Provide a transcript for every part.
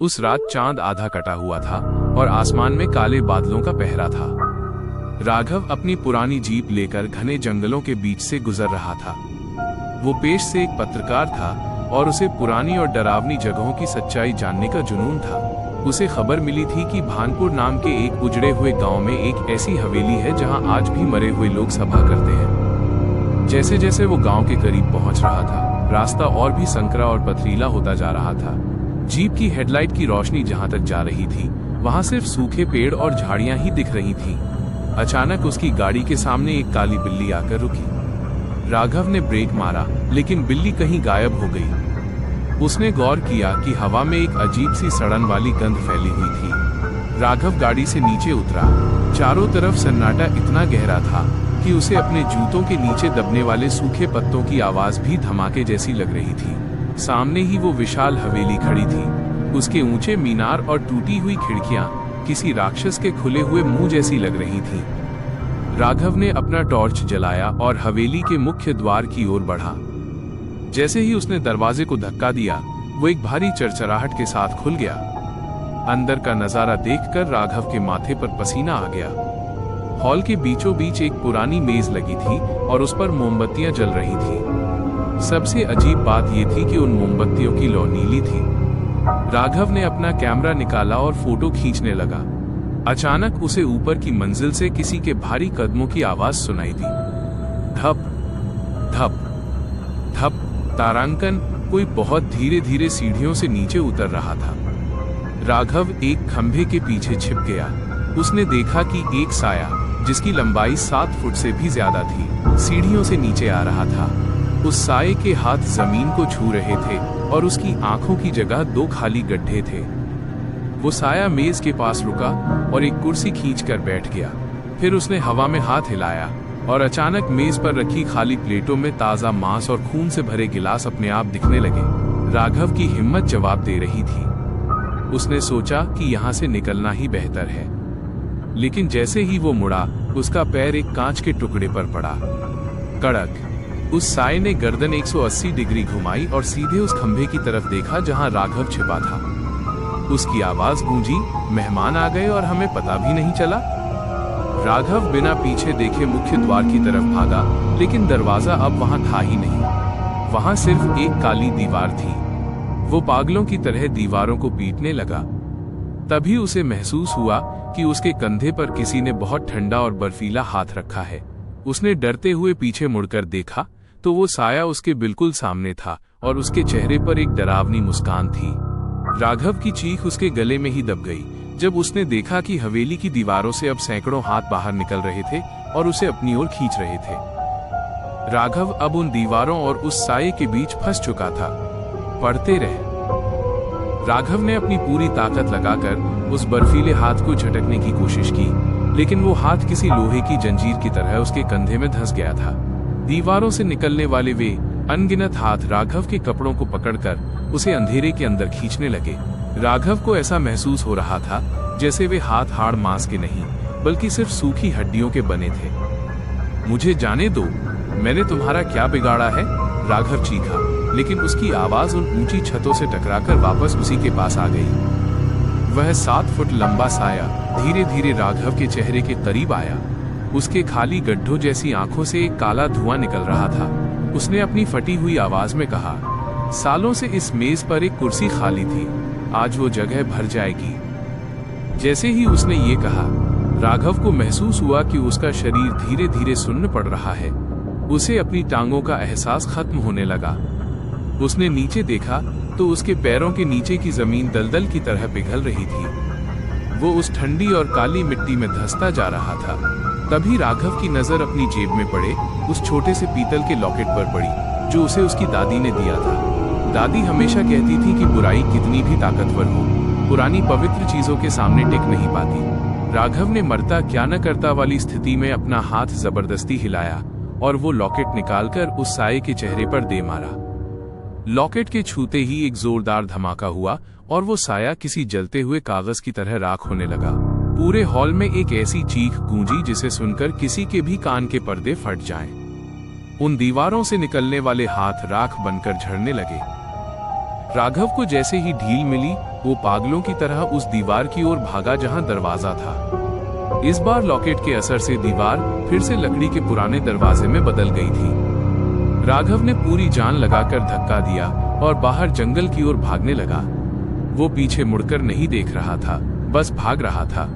उस रात चांद आधा कटा हुआ था और आसमान में काले बादलों का पहरा था। राघव अपनी पुरानी जीप लेकर घने जंगलों के बीच से गुजर रहा था। वो पेश से एक पत्रकार था और उसे पुरानी और डरावनी जगहों की सच्चाई जानने का जुनून था। उसे खबर मिली थी कि भानपुर नाम के एक उजड़े हुए गांव में एक ऐसी हवेली है जहां आज भी मरे हुए लोग सभा करते हैं। जैसे जैसे वो गांव के करीब पहुंच रहा था, रास्ता और भी संकरा और पथरीला होता जा रहा था। जीप की हेडलाइट की रोशनी जहां तक जा रही थी, वहां सिर्फ सूखे पेड़ और झाड़ियां ही दिख रही थीं। अचानक उसकी गाड़ी के सामने एक काली बिल्ली आकर रुकी। राघव ने ब्रेक मारा, लेकिन बिल्ली कहीं गायब हो गई। उसने गौर किया कि हवा में एक अजीब सी सड़न वाली गंध फैली हुई थी। राघव गाड़ी से नीचे उतरा। चारों तरफ सन्नाटा इतना गहरा था कि उसे अपने जूतों के नीचे दबने वाले सूखे पत्तों की आवाज भी धमाके जैसी लग रही थी। सामने ही वो विशाल हवेली खड़ी थी। उसके ऊंचे मीनार और टूटी हुई खिड़कियां किसी राक्षस के खुले हुए मुंह जैसी लग रही थीं। राघव ने अपना टॉर्च जलाया और हवेली के मुख्य द्वार की ओर बढ़ा। जैसे ही उसने दरवाजे को धक्का दिया, वो एक भारी चरचराहट के साथ खुल गया। अंदर का नजारा देखकर राघव के माथे पर पसीना आ गया। हॉल के बीचों बीच एक पुरानी मेज लगी थी और उस पर मोमबत्तियां जल रही थी। सबसे अजीब बात यह थी कि उन मोमबत्तियों की लौ नीली थी। राघव ने अपना कैमरा निकाला और फोटो खींचने लगा। अचानक उसे ऊपर की मंजिल से किसी के भारी कदमों की आवाज सुनाई दी। धप धप धप। तारांकन कोई बहुत धीरे धीरे सीढ़ियों से नीचे उतर रहा था। राघव एक खंभे के पीछे छिप गया। उसने देखा कि एक साया, जिसकी लंबाई 7 फुट से भी ज्यादा थी, सीढ़ियों से नीचे आ रहा था। उस साये के हाथ जमीन को छू रहे थे और उसकी आंखों की जगह 2 खाली गड्ढे थे। वो साया मेज के पास रुका और एक कुर्सी खींचकर बैठ गया। फिर उसने हवा में हाथ हिलाया और अचानक मेज पर रखी खाली प्लेटों में ताजा मांस और खून से भरे गिलास अपने आप दिखने लगे। राघव की हिम्मत जवाब दे रही थी। उसने सोचा कि यहाँ से निकलना ही बेहतर है, लेकिन जैसे ही वो मुड़ा, उसका पैर एक कांच के टुकड़े पर पड़ा। कड़क। उस साये ने गर्दन 180 डिग्री घुमाई और सीधे उस खंभे की तरफ देखा जहां राघव छिपा था। उसकी आवाज गूंजी, मेहमान आ गए और हमें पता भी नहीं चला। राघव बिना पीछे देखे मुख्य द्वार की तरफ भागा, लेकिन दरवाजा अब वहां था ही नहीं। वहां सिर्फ एक काली दीवार थी। वो पागलों की तरह दीवारों को पीटने लगा। तभी उसे महसूस हुआ कि उसके कंधे पर किसी ने बहुत ठंडा और बर्फीला हाथ रखा है। उसने डरते हुए पीछे मुड़कर देखा तो वो साया उसके बिल्कुल सामने था और उसके चेहरे पर एक डरावनी मुस्कान थी। राघव की चीख उसके गले में ही दब गई जब उसने देखा कि हवेली की दीवारों से अब सैकड़ों हाथ बाहर निकल रहे थे और उसे अपनी ओर खींच रहे थे। राघव अब उन दीवारों और उस साये के बीच फंस चुका था। पढ़ते रहे। राघव ने अपनी पूरी ताकत लगाकर उस बर्फीले हाथ को झटकने की कोशिश की, लेकिन वो हाथ किसी लोहे की जंजीर की तरह उसके कंधे में धंस गया था। दीवारों से निकलने वाले वे अनगिनत हाथ राघव के कपड़ों को पकड़कर उसे अंधेरे के अंदर खींचने लगे। राघव को ऐसा महसूस हो रहा था जैसे वे हाथ हाड़ मांस के नहीं, बल्कि सिर्फ सूखी हड्डियों के बने थे। मुझे जाने दो, मैंने तुम्हारा क्या बिगाड़ा है? राघव चीखा, लेकिन उसकी आवाज उन ऊंची छतों से टकराकर वापस उसी के पास आ गई। वह 7 फुट लंबा साया धीरे धीरे राघव के चेहरे के करीब आया। उसके खाली गड्ढों जैसी आंखों से एक काला धुआं निकल रहा था। उसने अपनी फटी हुई आवाज में कहा, सालों से इस मेज पर एक कुर्सी खाली थी, आज वो जगह भर जाएगी। जैसे ही उसने ये कहा, राघव को महसूस हुआ कि उसका शरीर धीरे धीरे सुन्न पड़ रहा है। उसे अपनी टांगों का एहसास खत्म होने लगा। उसने नीचे देखा तो उसके पैरों के नीचे की जमीन दलदल की तरह पिघल रही थी। वो उस ठंडी और काली मिट्टी में धंसता जा रहा था। तभी राघव की नजर अपनी जेब में पड़े उस छोटे से पीतल के लॉकेट पर पड़ी जो उसे उसकी दादी ने दिया था। दादी हमेशा कहती थी कि बुराई कितनी भी ताकतवर हो, पुरानी पवित्र चीजों के सामने टिक नहीं पाती। राघव ने मरता क्या न करता वाली स्थिति में अपना हाथ जबरदस्ती हिलाया और वो लॉकेट निकालकर उस साये के चेहरे पर दे मारा। लॉकेट के छूते ही एक जोरदार धमाका हुआ और वो साया किसी जलते हुए कागज की तरह राख होने लगा। पूरे हॉल में एक ऐसी चीख गूंजी जिसे सुनकर किसी के भी कान के पर्दे फट जाएं। उन दीवारों से निकलने वाले हाथ राख बनकर झड़ने लगे। राघव को जैसे ही ढील मिली, वो पागलों की तरह उस दीवार की ओर भागा जहां दरवाजा था। इस बार लॉकेट के असर से दीवार फिर से लकड़ी के पुराने दरवाजे में बदल गई थी। राघव ने पूरी जान लगाकर धक्का दिया और बाहर जंगल की ओर भागने लगा। वो पीछे मुड़कर नहीं देख रहा था, बस भाग रहा था।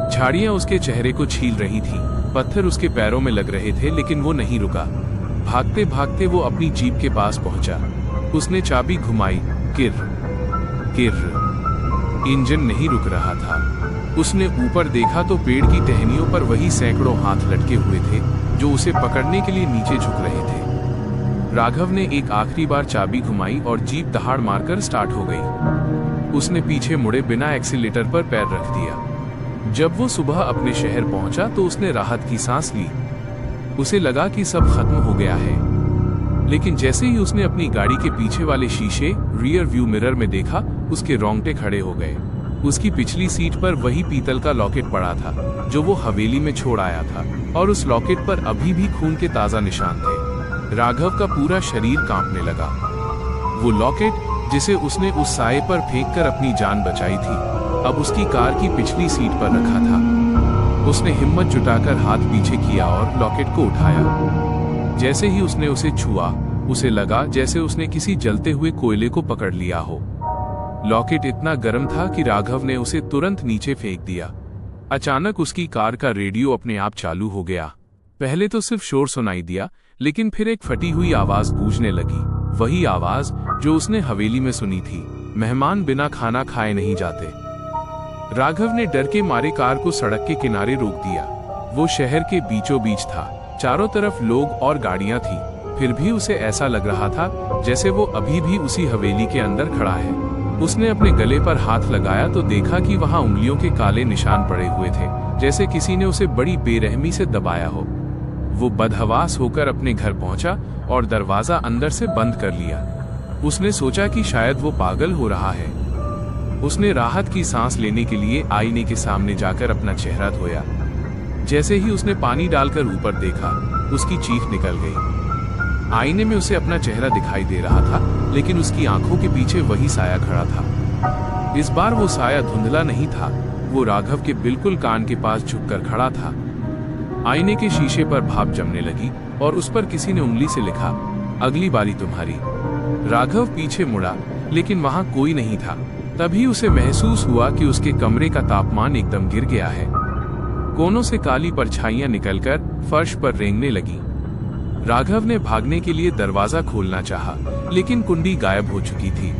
झाड़ियां उसके चेहरे को छील रही थी, पत्थर उसके पैरों में लग रहे थे, लेकिन वो नहीं रुका। भागते भागते वो अपनी जीप के पास पहुंचा। उसने चाबी घुमाई, किर किर। इंजन नहीं रुक रहा था। उसने ऊपर देखा तो पेड़ की टहनियों पर वही सैकड़ों हाथ लटके हुए थे जो उसे पकड़ने के लिए नीचे झुक रहे थे। राघव ने एक आखिरी बार चाबी घुमाई और जीप दहाड़ मारकर स्टार्ट हो गई। उसने पीछे मुड़े बिना एक्सीलेटर पर पैर रख दिया। जब वो सुबह अपने शहर पहुंचा तो उसने राहत की सांस ली। उसे लगा कि सब खत्म हो गया है, लेकिन जैसे ही उसने अपनी गाड़ी के पीछे वाले शीशे रियर व्यू मिरर में देखा, उसके रोंगटे खड़े हो गए। उसकी पिछली सीट पर वही पीतल का लॉकेट पड़ा था जो वो हवेली में छोड़ आया था, और उस लॉकेट पर अभी भी खून के ताजा निशान थे। राघव का पूरा शरीर कांपने लगा। वो लॉकेट जिसे उसने उस साए पर फेंककर अपनी जान बचाई थी, अब उसकी कार की पिछली सीट पर रखा था। उसने हिम्मत जुटाकर हाथ पीछे किया और लॉकेट को उठाया। जैसे ही उसने उसे छुआ, उसे लगा जैसे उसने किसी जलते हुए कोयले को पकड़ लिया हो। लॉकेट इतना गर्म था कि राघव ने उसे तुरंत नीचे फेंक दिया। अचानक उसकी कार का रेडियो अपने आप चालू हो गया। पहले तो सिर्फ शोर सुनाई दिया, लेकिन फिर एक फटी हुई आवाज गूंजने लगी। वही आवाज जो उसने हवेली में सुनी थी, मेहमान बिना खाना खाए नहीं जाते। राघव ने डर के मारे कार को सड़क के किनारे रोक दिया। वो शहर के बीचों बीच था, चारों तरफ लोग और गाड़ियां थी, फिर भी उसे ऐसा लग रहा था जैसे वो अभी भी उसी हवेली के अंदर खड़ा है। उसने अपने गले पर हाथ लगाया तो देखा कि वहां उंगलियों के काले निशान पड़े हुए थे, जैसे किसी ने उसे बड़ी बेरहमी से दबाया हो। वो बदहवास होकर अपने घर पहुंचा और दरवाजा अंदर से बंद कर लिया। उसने सोचा कि शायद वो पागल हो रहा है। उसने राहत की सांस लेने के लिए आईने के सामने जाकर अपना चेहरा धोया। जैसे ही उसने पानी डालकर ऊपर देखा, उसकी चीख निकल गई। आईने में उसे अपना चेहरा दिखाई दे रहा था, लेकिन उसकी आंखों के पीछे वही साया खड़ा था। इस बार वो साया धुंधला नहीं था, वो राघव के बिल्कुल कान के पास झुककर खड़ा था। आईने के शीशे पर भाप जमने लगी और उस पर किसी ने उंगली से लिखा, अगली बारी तुम्हारी। राघव पीछे मुड़ा, लेकिन वहां कोई नहीं था। तभी उसे महसूस हुआ कि उसके कमरे का तापमान एकदम गिर गया है। कोनों से काली परछाइयां निकलकर फर्श पर रेंगने लगी। राघव ने भागने के लिए दरवाजा खोलना चाहा, लेकिन कुंडी गायब हो चुकी थी।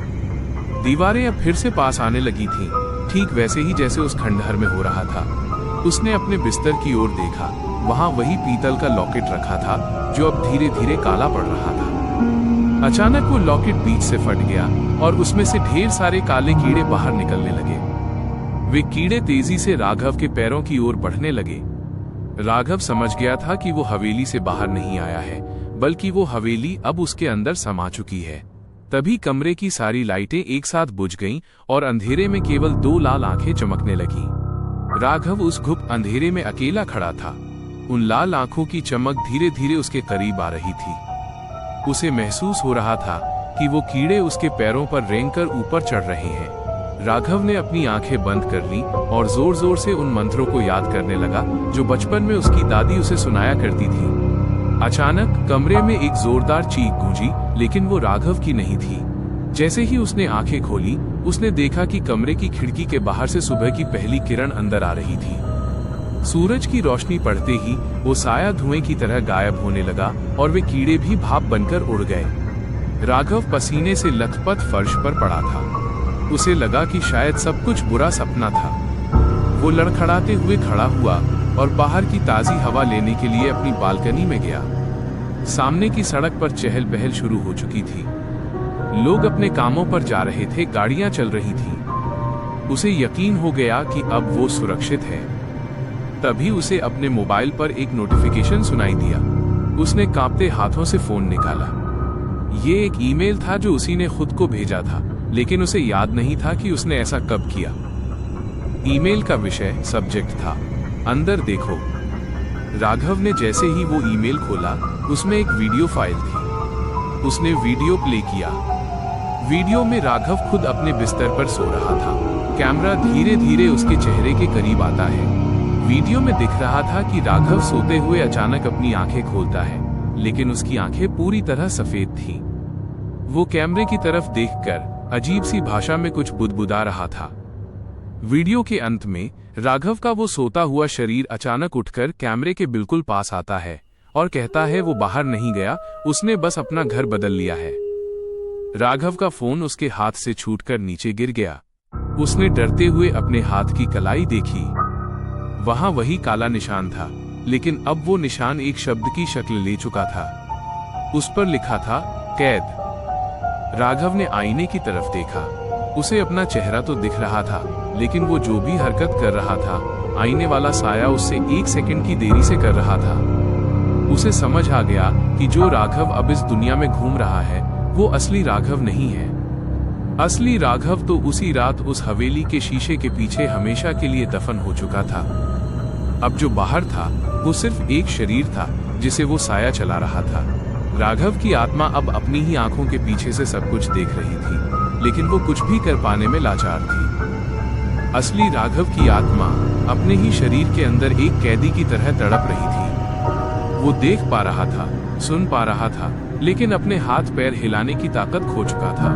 दीवारें अब फिर से पास आने लगी थीं, ठीक वैसे ही जैसे उस खंडहर में हो रहा था। उसने अपने बिस्तर की ओर देखा, वहां वही पीतल का लॉकेट रखा था जो अब धीरे धीरे काला पड़ रहा था। अचानक वो लॉकेट बीच से फट गया और उसमें से ढेर सारे काले कीड़े बाहर निकलने लगे। वे कीड़े तेजी से राघव के पैरों की ओर बढ़ने लगे। राघव समझ गया था कि वो हवेली से बाहर नहीं आया है, बल्कि वो हवेली अब उसके अंदर समा चुकी है। तभी कमरे की सारी लाइटें एक साथ बुझ गईं और अंधेरे में केवल 2 लाल आंखें चमकने लगीं। राघव उस गुप्त अंधेरे में अकेला खड़ा था। उन लाल आंखों की चमक धीरे धीरे उसके करीब आ रही थी। उसे महसूस हो रहा था कि वो कीड़े उसके पैरों पर रेंगकर ऊपर चढ़ रहे हैं। राघव ने अपनी आंखें बंद कर ली और जोर जोर से उन मंत्रों को याद करने लगा जो बचपन में उसकी दादी उसे सुनाया करती थी। अचानक कमरे में एक जोरदार चीख गूंजी, लेकिन वो राघव की नहीं थी। जैसे ही उसने आंखें खोली, उसने देखा कि कमरे की खिड़की के बाहर से सुबह की पहली किरण अंदर आ रही थी। सूरज की रोशनी पड़ते ही वो साया धुएं की तरह गायब होने लगा और वे कीड़े भी भाप बनकर उड़ गए। राघव पसीने से लथपथ फर्श पर पड़ा था। उसे लगा कि शायद सब कुछ बुरा सपना था। वो लड़खड़ाते हुए खड़ा हुआ और बाहर की ताजी हवा लेने के लिए अपनी बालकनी में गया। सामने की सड़क पर चहल पहल शुरू हो चुकी थी। लोग अपने कामों पर जा रहे थे, गाड़ियां चल रही थीं। उसे यकीन हो गया कि अब वो सुरक्षित है। तभी उसे अपने मोबाइल पर एक नोटिफिकेशन सुनाई दिया। उसने कांपते हाथों से फोन निकाला। ये एक ईमेल था जो उसी ने खुद को भेजा था, लेकिन उसे याद नहीं था कि उसने ऐसा कब किया। ईमेल का विषय सब्जेक्ट था, अंदर देखो। राघव ने जैसे ही वो ईमेल खोला, उसमें एक वीडियो फाइल थी। उसने वीडियो प्ले किया। वीडियो में राघव खुद अपने बिस्तर पर सो रहा था। कैमरा धीरे धीरे उसके चेहरे के करीब आता है। वीडियो में दिख रहा था कि राघव सोते हुए अचानक अपनी आंखें खोलता है, लेकिन उसकी आंखें पूरी तरह सफेद थीं। वो कैमरे की तरफ देखकर अजीब सी भाषा में कुछ बुदबुदा रहा था। वीडियो के अंत में राघव का वो सोता हुआ शरीर अचानक उठकर कैमरे के बिल्कुल पास आता है और कहता है वो बाहर नहीं गया, उसने बस अपना घर बदल लिया है। राघव का फोन उसके हाथ से छूटकर नीचे गिर गया। उसने डरते हुए अपने हाथ की कलाई देखी। वहां वही काला निशान था, लेकिन अब वो निशान एक शब्द की शक्ल ले चुका था। उस पर लिखा था कैद। राघव ने आईने की तरफ देखा। उसे अपना चेहरा तो दिख रहा था, लेकिन वो जो भी हरकत कर रहा था, आईने वाला साया उससे 1 सेकंड की देरी से कर रहा था। उसे समझ आ गया कि जो राघव अब इस दुनिया में घूम रहा है, वो असली राघव नहीं है। असली राघव तो उसी रात उस हवेली के शीशे के पीछे हमेशा के लिए दफन हो चुका था। अब जो बाहर था, वो सिर्फ एक शरीर था जिसे वो साया चला रहा था। राघव की आत्मा अब अपनी ही आंखों के पीछे से सब कुछ देख रही थी, लेकिन वो कुछ भी कर पाने में लाचार थी। असली राघव की आत्मा अपने ही शरीर के अंदर एक कैदी की तरह तड़प रही थी। वो देख पा रहा था, सुन पा रहा था, लेकिन अपने हाथ पैर हिलाने की ताकत खो चुका था।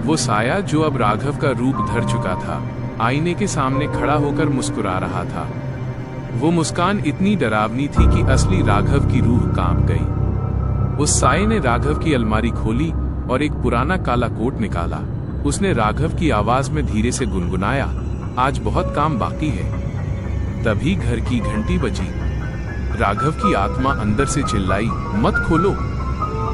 वो साया जो अब राघव का रूप धर चुका था, आईने के सामने खड़ा होकर मुस्कुरा रहा था। वो मुस्कान इतनी डरावनी थी कि असली राघव की रूह कांप गई। उस साये ने राघव की अलमारी खोली और एक पुराना काला कोट निकाला। उसने राघव की आवाज में धीरे से गुनगुनाया, आज बहुत काम बाकी है। तभी घर की घंटी बजी। राघव की आत्मा अंदर से चिल्लाई, मत खोलो,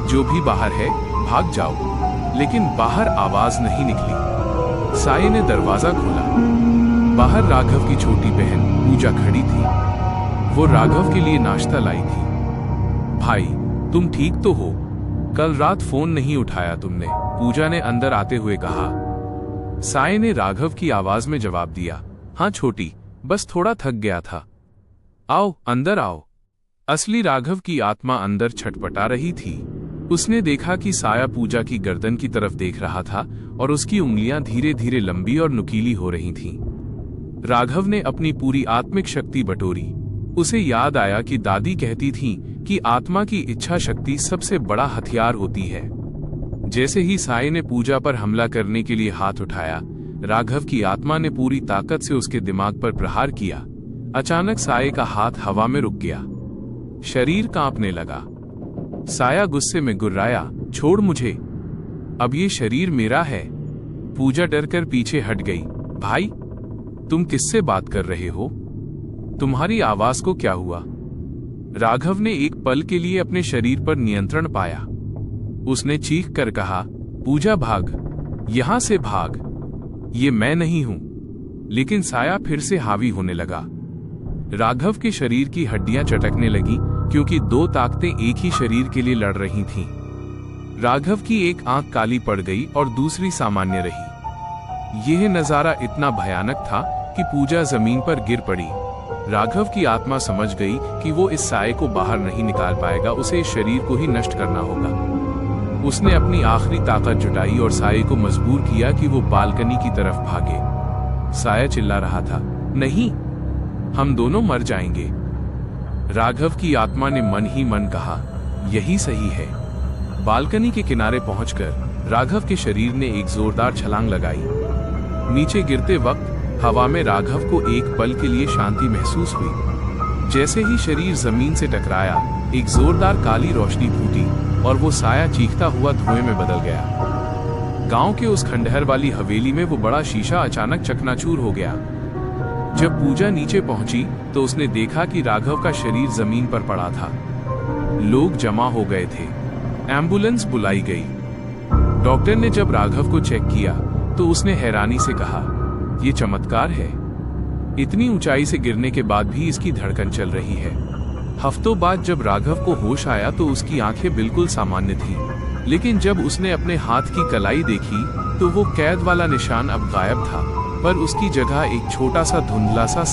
जो भी बाहर है भाग जाओ। लेकिन बाहर आवाज नहीं निकली। साये ने दरवाजा खोला। बाहर राघव की छोटी बहन पूजा खड़ी थी। वो राघव के लिए नाश्ता लाई थी। भाई, तुम ठीक तो हो? कल रात फोन नहीं उठाया तुमने, पूजा ने अंदर आते हुए कहा। साये ने राघव की आवाज में जवाब दिया, हाँ छोटी, बस थोड़ा थक गया था। आओ अंदर आओ। असली राघव की आत्मा अंदर छटपटा रही थी। उसने देखा कि साया पूजा की गर्दन की तरफ देख रहा था और उसकी उंगलियां धीरे धीरे लंबी और नुकीली हो रही थीं। राघव ने अपनी पूरी आत्मिक शक्ति बटोरी। उसे याद आया कि दादी कहती थी कि आत्मा की इच्छा शक्ति सबसे बड़ा हथियार होती है। जैसे ही साये ने पूजा पर हमला करने के लिए हाथ उठाया, राघव की आत्मा ने पूरी ताकत से उसके दिमाग पर प्रहार किया। अचानक साये का हाथ हवा में रुक गया। शरीर कांपने लगा। साया गुस्से में गुर्राया, छोड़ मुझे, अब ये शरीर मेरा है। पूजा डरकर पीछे हट गई। भाई, तुम किससे बात कर रहे हो? तुम्हारी आवाज को क्या हुआ? राघव ने एक पल के लिए अपने शरीर पर नियंत्रण पाया। उसने चीख कर कहा, पूजा भाग, यहां से भाग, ये मैं नहीं हूं। लेकिन साया फिर से हावी होने लगा। राघव के शरीर की हड्डियां चटकने लगी, क्योंकि दो ताकतें एक ही शरीर के लिए लड़ रही थीं। राघव की एक आंख काली पड़ गई और दूसरी सामान्य रही। यह नजारा इतना भयानक था कि पूजा जमीन पर गिर पड़ी। राघव की आत्मा समझ गई कि वो इस साये को बाहर नहीं निकाल पाएगा, उसे इस शरीर को ही नष्ट करना होगा। उसने अपनी आखिरी ताकत जुटाई और साये को मजबूर किया कि वो बालकनी की तरफ भागे। साया चिल्ला रहा था, नहीं, हम दोनों मर जाएंगे। राघव की आत्मा ने मन ही मन कहा, यही सही है। बालकनी के किनारे पहुंचकर राघव के शरीर ने एक जोरदार छलांग लगाई। नीचे गिरते वक्त हवा में राघव को एक पल के लिए शांति महसूस हुई। जैसे ही शरीर जमीन से टकराया, एक जोरदार काली रोशनी फूटी और वो साया चीखता हुआ धुएं में बदल गया। गांव के उस खंडहर वाली हवेली में वो बड़ा शीशा अचानक चकनाचूर हो गया। जब पूजा नीचे पहुंची तो उसने देखा कि राघव का शरीर जमीन पर पड़ा था। लोग जमा हो गए थे। एम्बुलेंस बुलाई गई। डॉक्टर ने जब राघव को चेक किया तो उसने हैरानी से कहा, ये चमत्कार है। इतनी ऊंचाई से गिरने के बाद भी इसकी धड़कन चल रही है। हफ्तों बाद जब राघव को होश आया तो उसकी आंखें बिल्कुल सामान्य थीं। लेकिन जब उसने अपने हाथ की कलाई देखी तो वो कैद वाला निशान अब गायब था, पर उसकी जगह एक छोटा सा धुंधला सा